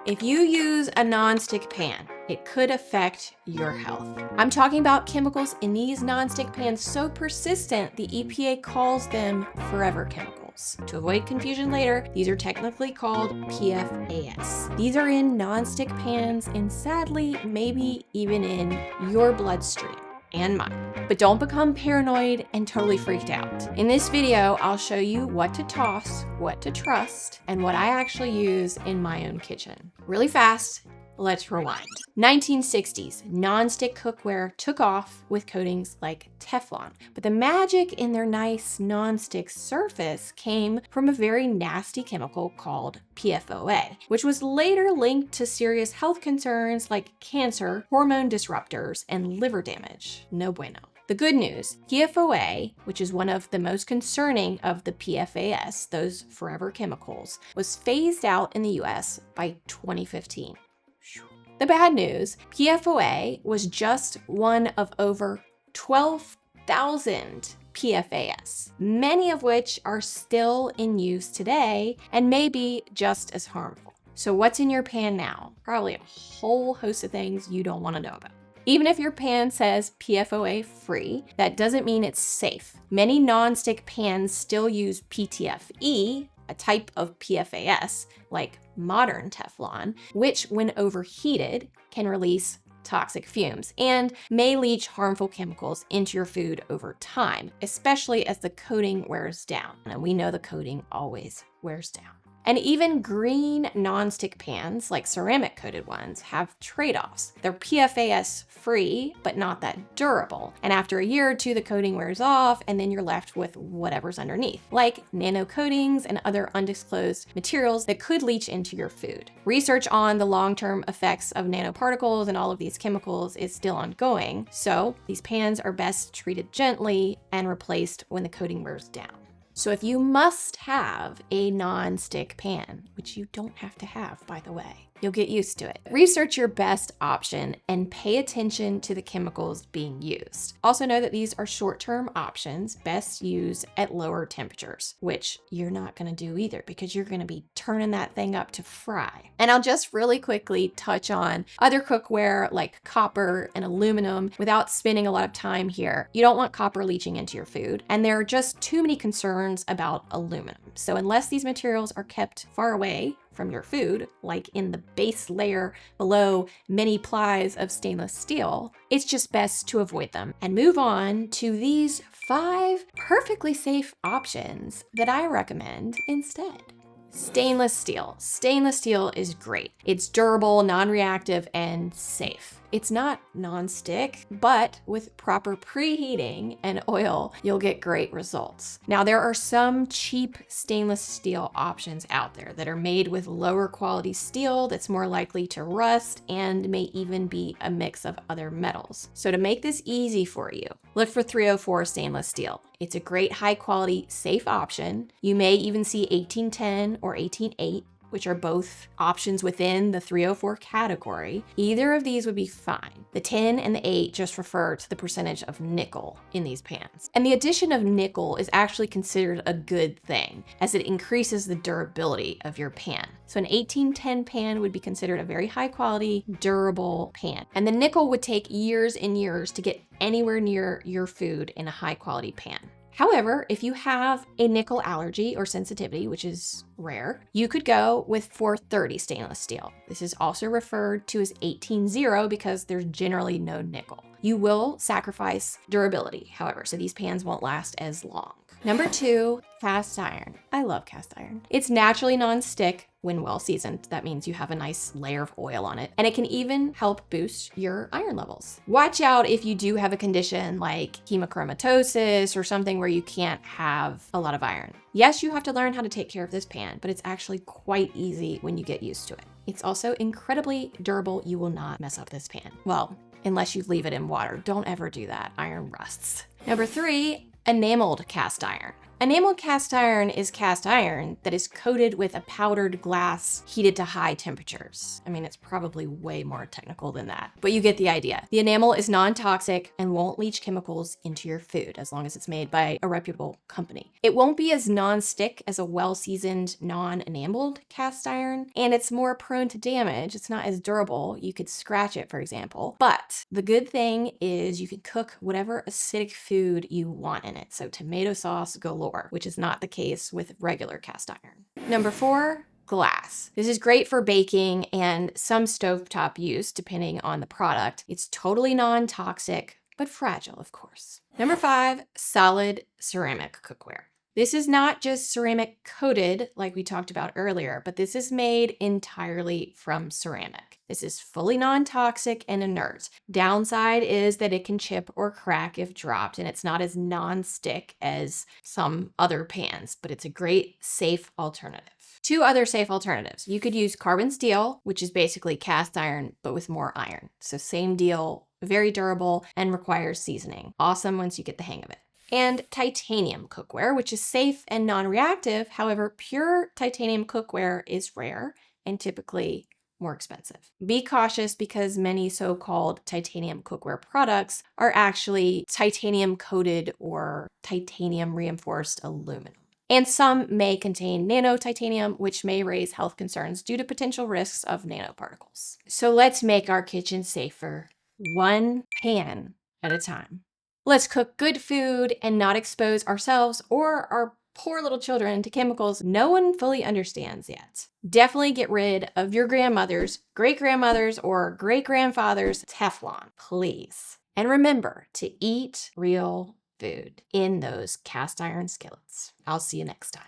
If you use a nonstick pan, it could affect your health. I'm talking about chemicals in these nonstick pans so persistent, the EPA calls them forever chemicals. To avoid confusion later, these are technically called PFAS. These are in nonstick pans and sadly, maybe even in your bloodstream and mine. But don't become paranoid and totally freaked out. In this video, I'll show you what to toss, what to trust, and what I actually use in my own kitchen. Really fast, let's rewind. 1960s, nonstick cookware took off with coatings like Teflon, but the magic in their nice nonstick surface came from a very nasty chemical called PFOA, which was later linked to serious health concerns like cancer, hormone disruptors, and liver damage. No bueno. The good news, PFOA, which is one of the most concerning of the PFAS, those forever chemicals, was phased out in the US by 2015. The bad news, PFOA was just one of over 12,000 PFAS, many of which are still in use today and may be just as harmful. So what's in your pan now? Probably a whole host of things you don't want to know about. Even if your pan says PFOA free, that doesn't mean it's safe. Many nonstick pans still use PTFE, a type of PFAS, like modern Teflon, which when overheated can release toxic fumes and may leach harmful chemicals into your food over time, especially as the coating wears down. And we know the coating always wears down. And even green nonstick pans, like ceramic coated ones, have trade-offs. They're PFAS free, but not that durable. And after a year or two, the coating wears off and then you're left with whatever's underneath, like nano coatings and other undisclosed materials that could leach into your food. Research on the long-term effects of nanoparticles and all of these chemicals is still ongoing. So these pans are best treated gently and replaced when the coating wears down. So if you must have a non-stick pan, which you don't have to have, by the way, you'll get used to it. Research your best option and pay attention to the chemicals being used. Also know that these are short-term options best used at lower temperatures, which you're not gonna do either because you're gonna be turning that thing up to fry. And I'll just really quickly touch on other cookware like copper and aluminum without spending a lot of time here. You don't want copper leaching into your food, and there are just too many concerns about aluminum. So unless these materials are kept far away from your food, like in the base layer below many plies of stainless steel, it's just best to avoid them and move on to these 5 perfectly safe options that I recommend instead. Stainless steel. Stainless steel is great. It's durable, non-reactive, and safe. It's not non-stick, but with proper preheating and oil, you'll get great results. Now, there are some cheap stainless steel options out there that are made with lower quality steel that's more likely to rust and may even be a mix of other metals. So to make this easy for you, look for 304 stainless steel. It's a great high quality, safe option. You may even see 1810 or 18.8, which are both options within the 304 category. Either of these would be fine. The 10 and the 8 just refer to the percentage of nickel in these pans. And the addition of nickel is actually considered a good thing as it increases the durability of your pan. So an 1810 pan would be considered a very high quality, durable pan. And the nickel would take years and years to get anywhere near your food in a high quality pan. However, if you have a nickel allergy or sensitivity, which is rare, you could go with 430 stainless steel. This is also referred to as 18-0 because there's generally no nickel. You will sacrifice durability, however, so these pans won't last as long. Number 2, cast iron. I love cast iron. It's naturally non-stick when well seasoned. That means you have a nice layer of oil on it, and it can even help boost your iron levels. Watch out if you do have a condition like hemochromatosis or something where you can't have a lot of iron. Yes, you have to learn how to take care of this pan, but it's actually quite easy when you get used to it. It's also incredibly durable. You will not mess up this pan. Well, unless you leave it in water. Don't ever do that. Iron rusts. Number 3, enameled cast iron. Enameled cast iron is cast iron that is coated with a powdered glass heated to high temperatures. I mean, it's probably way more technical than that, but you get the idea. The enamel is non-toxic and won't leach chemicals into your food as long as it's made by a reputable company. It won't be as non-stick as a well-seasoned, non-enameled cast iron, and it's more prone to damage. It's not as durable. You could scratch it, for example. But the good thing is you can cook whatever acidic food you want in it. So tomato sauce galore, which is not the case with regular cast iron. Number 4, glass. This is great for baking and some stovetop use, depending on the product. It's totally non-toxic, but fragile, of course. Number 5, solid ceramic cookware. This is not just ceramic coated like we talked about earlier, but this is made entirely from ceramic. This is fully non-toxic and inert. Downside is that it can chip or crack if dropped, and it's not as non-stick as some other pans, but it's a great, safe alternative. 2 other safe alternatives. You could use carbon steel, which is basically cast iron, but with more iron. So same deal, very durable, and requires seasoning. Awesome once you get the hang of it. And titanium cookware, which is safe and non-reactive. However, pure titanium cookware is rare and typically more expensive. Be cautious because many so-called titanium cookware products are actually titanium coated or titanium reinforced aluminum. And some may contain nano-titanium, which may raise health concerns due to potential risks of nanoparticles. So let's make our kitchen safer, one pan at a time. Let's cook good food and not expose ourselves or our poor little children to chemicals no one fully understands yet. Definitely get rid of your grandmother's, great-grandmother's, or great-grandfather's Teflon, please. And remember to eat real food in those cast iron skillets. I'll see you next time.